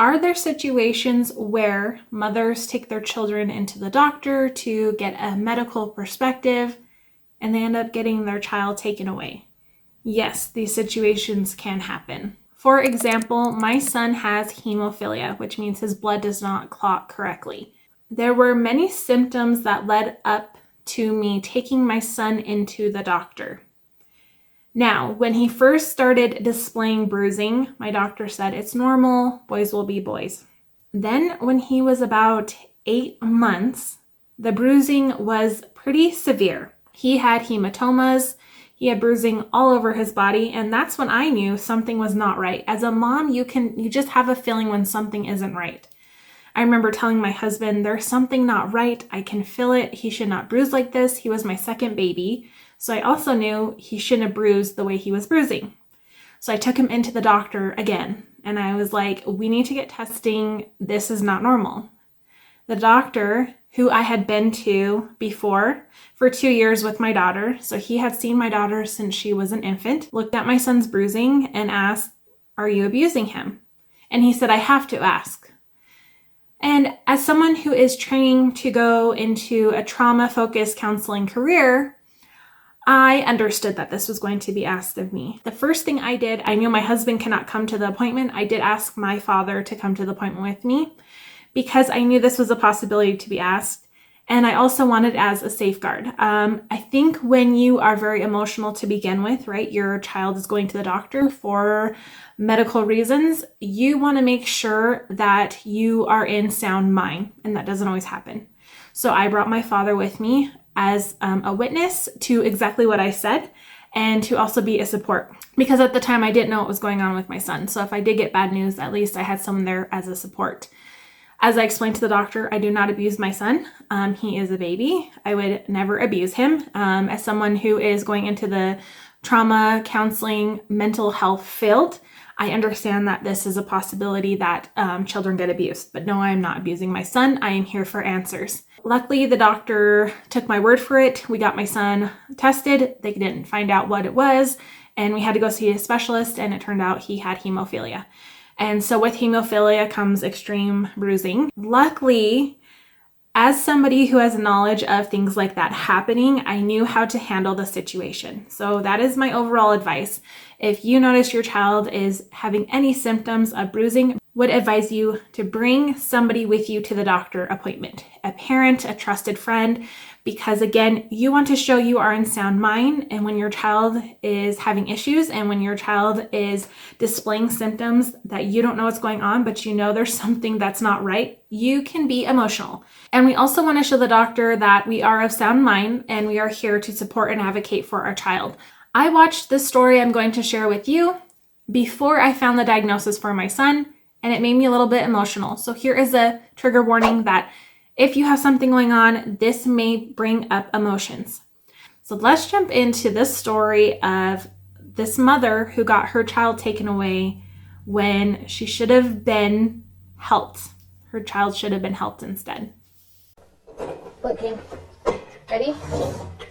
Are there situations where mothers take their children into the doctor to get a medical perspective and they end up getting their child taken away? Yes, these situations can happen. For example, my son has hemophilia, which means his blood does not clot correctly. There were many symptoms that led up to me taking my son into the doctor. Now, when he first started displaying bruising, my doctor said it's normal, boys will be boys. Then when he was about 8 months, the bruising was pretty severe. He had hematomas, he had bruising all over his body, and that's when I knew something was not right. As a mom, you just have a feeling when something isn't right. I remember telling my husband, there's something not right. I can feel it. He should not bruise like this. He was my second baby. So I also knew he shouldn't have bruised the way he was bruising. So I took him into the doctor again. And I was like, we need to get testing. This is not normal. The doctor, who I had been to before for 2 years with my daughter, so he had seen my daughter since she was an infant, looked at my son's bruising and asked, are you abusing him? And he said, I have to ask. And as someone who is training to go into a trauma-focused counseling career, I understood that this was going to be asked of me. The first thing I did, I knew my husband cannot come to the appointment. I did ask my father to come to the appointment with me because I knew this was a possibility to be asked. And I also wanted as a safeguard. I think when you are very emotional to begin with, right, your child is going to the doctor for medical reasons, you want to make sure that you are in sound mind, and that doesn't always happen. So I brought my father with me as a witness to exactly what I said and to also be a support, because at the time I didn't know what was going on with my son. So if I did get bad news, at least I had someone there as a support. As I explained to the doctor, I do not abuse my son. He is a baby. I would never abuse him. As someone who is going into the trauma, counseling, mental health field, I understand that this is a possibility that children get abused. But no, I am not abusing my son. I am here for answers. Luckily, the doctor took my word for it. We got my son tested. They didn't find out what it was, and we had to go see a specialist, and it turned out he had hemophilia. And so with hemophilia comes extreme bruising. Luckily, as somebody who has knowledge of things like that happening, I knew how to handle the situation. So that is my overall advice. If you notice your child is having any symptoms of bruising, would advise you to bring somebody with you to the doctor appointment, a parent, a trusted friend, because again, you want to show you are in sound mind. And when your child is having issues and when your child is displaying symptoms that you don't know what's going on, but you know there's something that's not right, you can be emotional. And we also want to show the doctor that we are of sound mind and we are here to support and advocate for our child. I watched this story I'm going to share with you before I found the diagnosis for my son, and it made me a little bit emotional. So here is a trigger warning that if you have something going on, this may bring up emotions. So let's jump into this story of this mother who got her child taken away when she should have been helped. Her child should have been helped instead. Looking. Ready?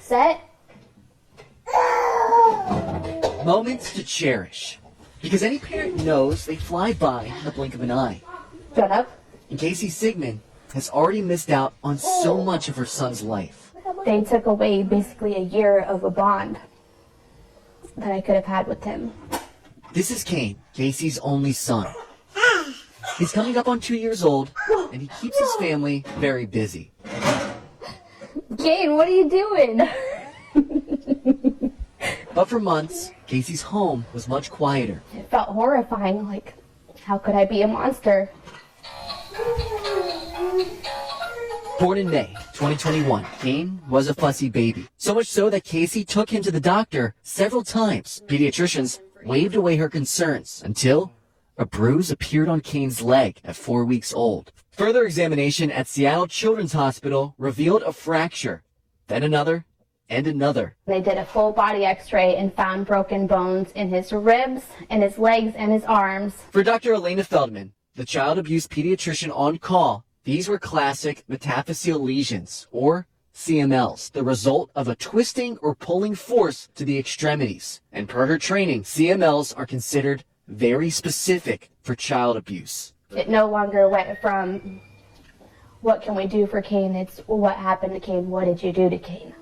Set. Moments to cherish. Because any parent knows they fly by in the blink of an eye. Shut up. And Casey Sigmund has already missed out on so much of her son's life. They took away basically a year of a bond that I could have had with him. This is Kane, Casey's only son. He's coming up on 2 years old, and he keeps his family very busy. Kane, what are you doing? But for months, Casey's home was much quieter. It felt horrifying, like, how could I be a monster? Born in May 2021, Kane was a fussy baby. So much so that Casey took him to the doctor several times. Pediatricians waved away her concerns until a bruise appeared on Kane's leg at 4 weeks old. Further examination at Seattle Children's Hospital revealed a fracture, then another, and another. They did a full body x-ray and found broken bones in his ribs, in his legs, and his arms. For Dr. Elena Feldman, the child abuse pediatrician on call, these were classic metaphyseal lesions, or CMLs, the result of a twisting or pulling force to the extremities. And per her training, CMLs are considered very specific for child abuse. It no longer went from what can we do for Cain, it's what happened to Cain, what did you do to Cain?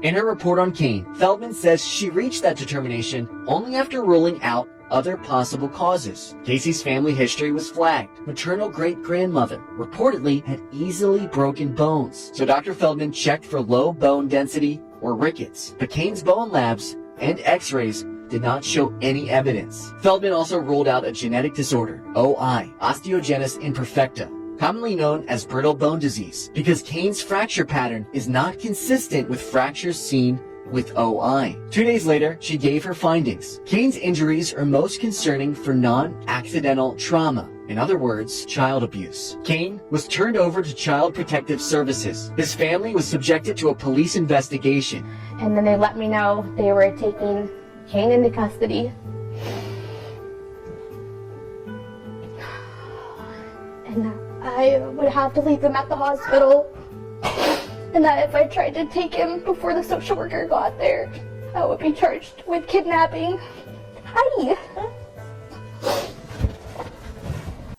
In her report on Cain, Feldman says she reached that determination only after ruling out other possible causes. Casey's family history was flagged. Maternal great-grandmother reportedly had easily broken bones. So Dr. Feldman checked for low bone density or rickets. But Cain's bone labs and x-rays did not show any evidence. Feldman also ruled out a genetic disorder, OI, osteogenesis imperfecta, commonly known as brittle bone disease, because Cain's fracture pattern is not consistent with fractures seen with OI. 2 days later, she gave her findings. Cain's injuries are most concerning for non-accidental trauma. In other words, child abuse. Cain was turned over to Child Protective Services. His family was subjected to a police investigation. And then they let me know they were taking Cain into custody. And that I would have to leave him at the hospital. And that if I tried to take him before the social worker got there, I would be charged with kidnapping. Hi!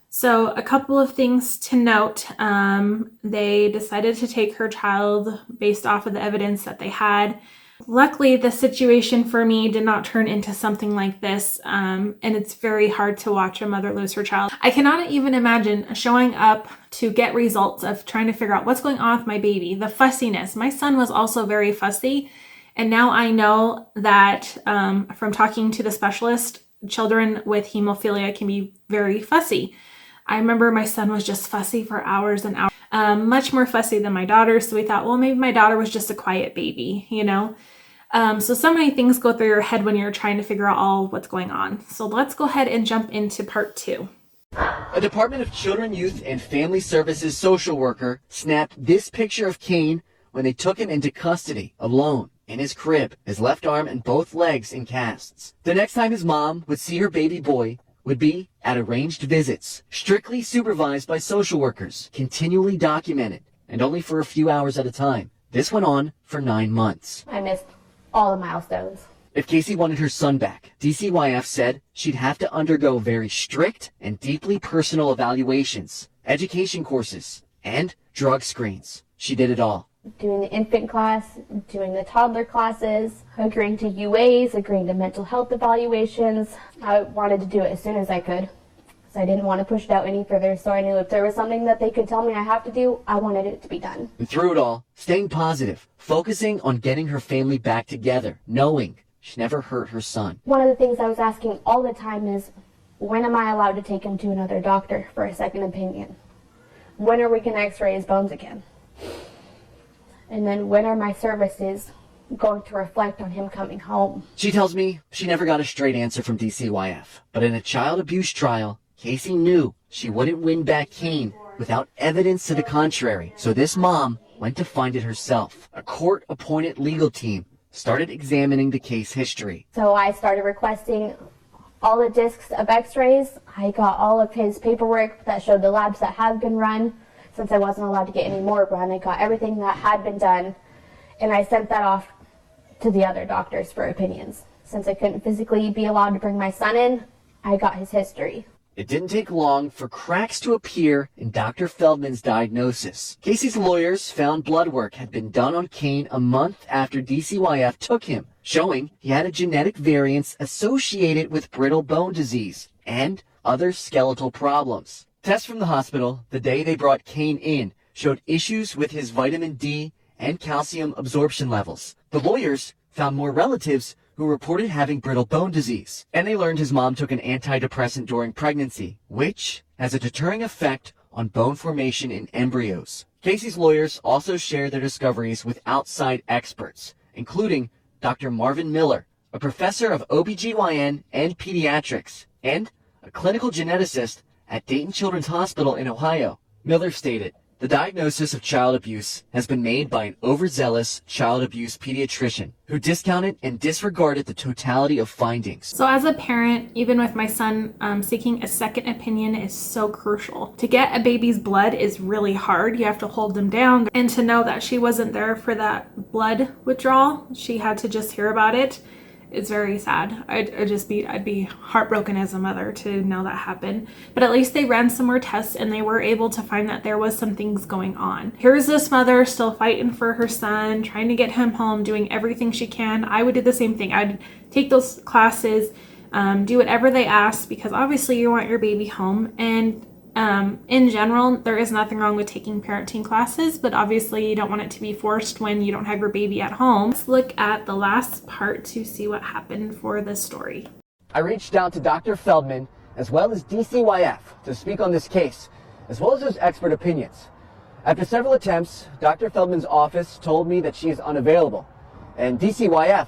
So a couple of things to note. They decided to take her child based off of the evidence that they had. Luckily, the situation for me did not turn into something like this, and it's very hard to watch a mother lose her child. I cannot even imagine showing up to get results of trying to figure out what's going on with my baby, the fussiness. My son was also very fussy, and now I know that from talking to the specialist, children with hemophilia can be very fussy. I remember my son was just fussy for hours and hours, much more fussy than my daughter. So we thought, well, maybe my daughter was just a quiet baby, you know? So many things go through your head when you're trying to figure out all what's going on. So let's go ahead and jump into part 2. A Department of Children, Youth, and Family Services social worker snapped this picture of Cain when they took him into custody, alone, in his crib, his left arm and both legs in casts. The next time his mom would see her baby boy would be at arranged visits, strictly supervised by social workers, continually documented, and only for a few hours at a time. This went on for 9 months. I missed all the milestones. If Casey wanted her son back, DCYF said she'd have to undergo very strict and deeply personal evaluations, education courses, and drug screens. She did it all. Doing the infant class, doing the toddler classes, agreeing to UAs, agreeing to mental health evaluations. I wanted to do it as soon as I could, because I didn't want to push it out any further, so I knew if there was something that they could tell me I have to do, I wanted it to be done. And through it all, staying positive, focusing on getting her family back together, knowing she never hurt her son. One of the things I was asking all the time is, when am I allowed to take him to another doctor for a second opinion? When are we going to x-ray his bones again? And then when are my services going to reflect on him coming home? She tells me she never got a straight answer from DCYF. But in a child abuse trial, Casey knew she wouldn't win back Cain without evidence to the contrary. So this mom went to find it herself. A court-appointed legal team started examining the case history. So I started requesting all the discs of x-rays. I got all of his paperwork that showed the labs that have been run. Since I wasn't allowed to get any more run, I got everything that had been done, and I sent that off to the other doctors for opinions. Since I couldn't physically be allowed to bring my son in, I got his history. It didn't take long for cracks to appear in Dr. Feldman's diagnosis. Casey's lawyers found blood work had been done on Cain a month after DCYF took him, showing he had a genetic variance associated with brittle bone disease and other skeletal problems. Tests from the hospital the day they brought Cain in showed issues with his vitamin D and calcium absorption levels. The lawyers found more relatives who reported having brittle bone disease, and they learned his mom took an antidepressant during pregnancy, which has a deterring effect on bone formation in embryos. Casey's lawyers also shared their discoveries with outside experts, including Dr. Marvin Miller, a professor of OBGYN and pediatrics, and a clinical geneticist at Dayton Children's Hospital in Ohio. Miller stated, "The diagnosis of child abuse has been made by an overzealous child abuse pediatrician who discounted and disregarded the totality of findings." So as a parent, even with my son, seeking a second opinion is so crucial. To get a baby's blood is really hard. You have to hold them down. And to know that she wasn't there for that blood withdrawal, she had to just hear about it, It's very sad. I'd be heartbroken as a mother to know that happened. But at least they ran some more tests and they were able to find that there was some things going on. Here's this mother still fighting for her son, trying to get him home, doing everything she can. I would do the same thing. I'd take those classes, do whatever they ask, because obviously you want your baby home. And in general, there is nothing wrong with taking parenting classes, but obviously you don't want it to be forced when you don't have your baby at home. Let's look at the last part to see what happened for this story. I reached out to Dr. Feldman as well as DCYF to speak on this case, as well as his expert opinions. After several attempts, Dr. Feldman's office told me that she is unavailable, and DCYF,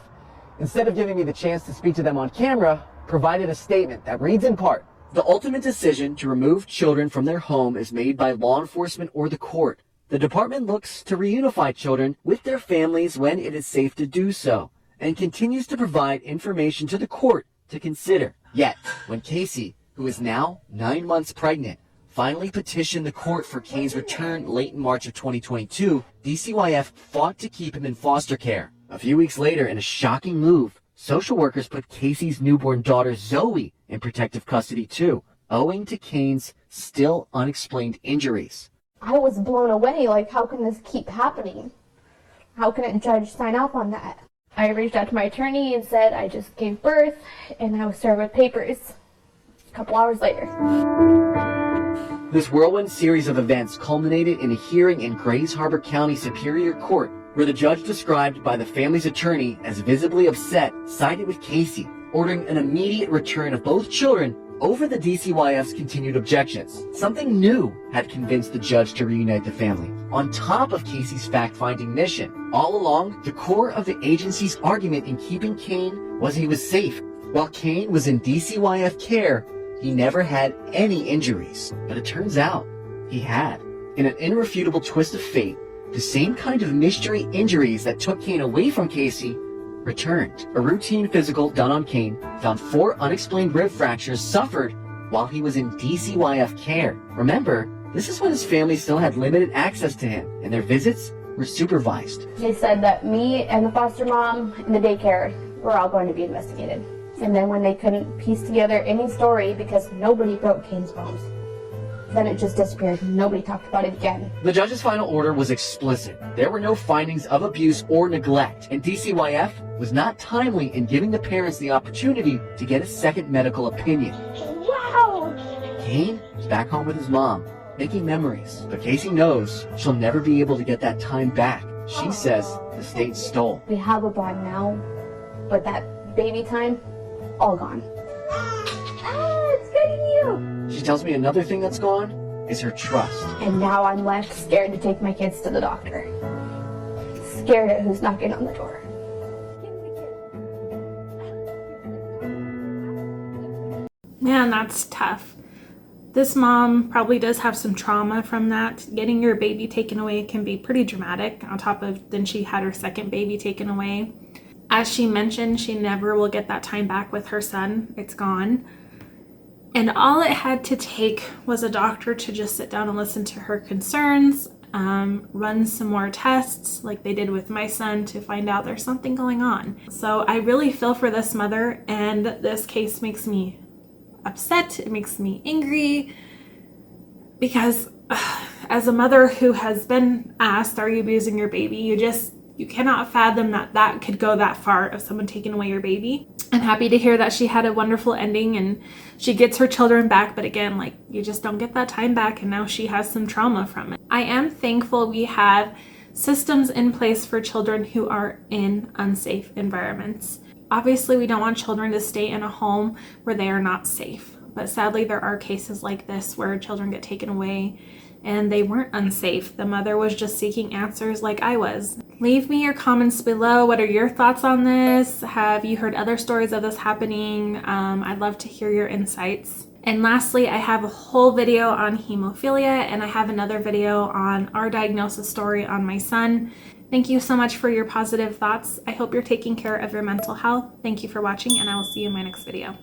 instead of giving me the chance to speak to them on camera, provided a statement that reads in part, "The ultimate decision to remove children from their home is made by law enforcement or the court. The department looks to reunify children with their families when it is safe to do so, and continues to provide information to the court to consider." Yet, when Casey, who is now 9 months pregnant, finally petitioned the court for Kane's return late in March of 2022, DCYF fought to keep him in foster care. A few weeks later, in a shocking move, social workers put Casey's newborn daughter Zoe in protective custody too, owing to Kane's still unexplained injuries. I was blown away. Like, how can this keep happening? How can a judge sign off on that? I reached out to my attorney and said I just gave birth and I was served with papers a couple hours later. This whirlwind series of events culminated in a hearing in Grays Harbor County Superior Court, where the judge, described by the family's attorney as visibly upset, sided with Casey, ordering an immediate return of both children over the DCYF's continued objections. Something new had convinced the judge to reunite the family, on top of Casey's fact-finding mission. All along, the core of the agency's argument in keeping Kane was he was safe. While Kane was in DCYF care, he never had any injuries. But it turns out he had. In an irrefutable twist of fate, the same kind of mystery injuries that took Kane away from Casey returned. A routine physical done on Kane found 4 unexplained rib fractures suffered while he was in DCYF care. Remember, this is when his family still had limited access to him, and their visits were supervised. They said that me and the foster mom and the daycare were all going to be investigated. And then when they couldn't piece together any story because nobody broke Kane's bones, then it just disappeared. Nobody talked about it again. The judge's final order was explicit. There were no findings of abuse or neglect, and DCYF was not timely in giving the parents the opportunity to get a second medical opinion. Wow! Kane is back home with his mom, making memories, but Casey knows she'll never be able to get that time back. She says the state stole. We have a bond now, but that baby time, all gone. It's getting you! She tells me another thing that's gone is her trust. And now I'm left scared to take my kids to the doctor. Scared at who's knocking on the door. Man, that's tough. This mom probably does have some trauma from that. Getting your baby taken away can be pretty dramatic, on top of then she had her second baby taken away. As she mentioned, she never will get that time back with her son. It's gone. And all it had to take was a doctor to just sit down and listen to her concerns, run some more tests like they did with my son to find out there's something going on. So I really feel for this mother, and this case makes me upset. It makes me angry because as a mother who has been asked, are you abusing your baby? You cannot fathom that could go that far of someone taking away your baby. I'm happy to hear that she had a wonderful ending and she gets her children back. But again, like, you just don't get that time back, and now she has some trauma from it. I am thankful we have systems in place for children who are in unsafe environments. Obviously, we don't want children to stay in a home where they are not safe. But sadly, there are cases like this where children get taken away and they weren't unsafe. The mother was just seeking answers like I was. Leave me your comments below. What are your thoughts on this? Have you heard other stories of this happening? I'd love to hear your insights. And lastly, I have a whole video on hemophilia, and I have another video on our diagnosis story on my son. Thank you so much for your positive thoughts. I hope you're taking care of your mental health. Thank you for watching, and I will see you in my next video.